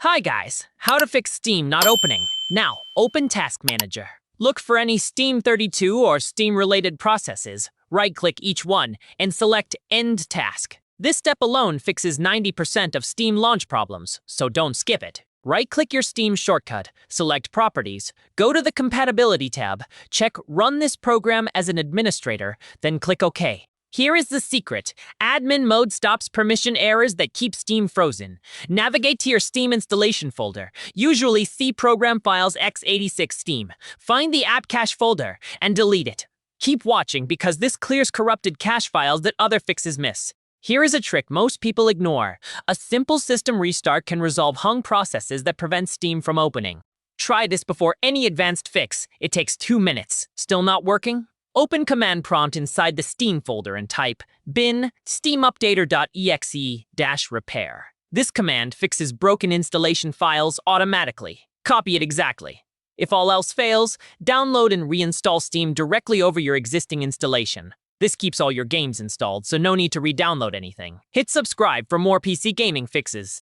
Hi guys, how to fix Steam not opening. Now, open Task Manager. Look for any Steam 32 or Steam-related processes, right-click each one, and select End Task. This step alone fixes 90% of Steam launch problems, so don't skip it. Right-click your Steam shortcut, select Properties, go to the Compatibility tab, check Run this program as an administrator, then click OK. Here is the secret. Admin mode stops permission errors that keep Steam frozen. Navigate to your Steam installation folder, usually C Program Files x86 Steam. Find the app cache folder and delete it. Keep watching because this clears corrupted cache files that other fixes miss. Here is a trick most people ignore. A simple system restart can resolve hung processes that prevent Steam from opening. Try this before any advanced fix. It takes 2 minutes. Still not working? Open Command Prompt inside the Steam folder and type bin steamupdater.exe-repair. This command fixes broken installation files automatically. Copy it exactly. If all else fails, download and reinstall Steam directly over your existing installation. This keeps all your games installed, so no need to re-download anything. Hit subscribe for more PC gaming fixes.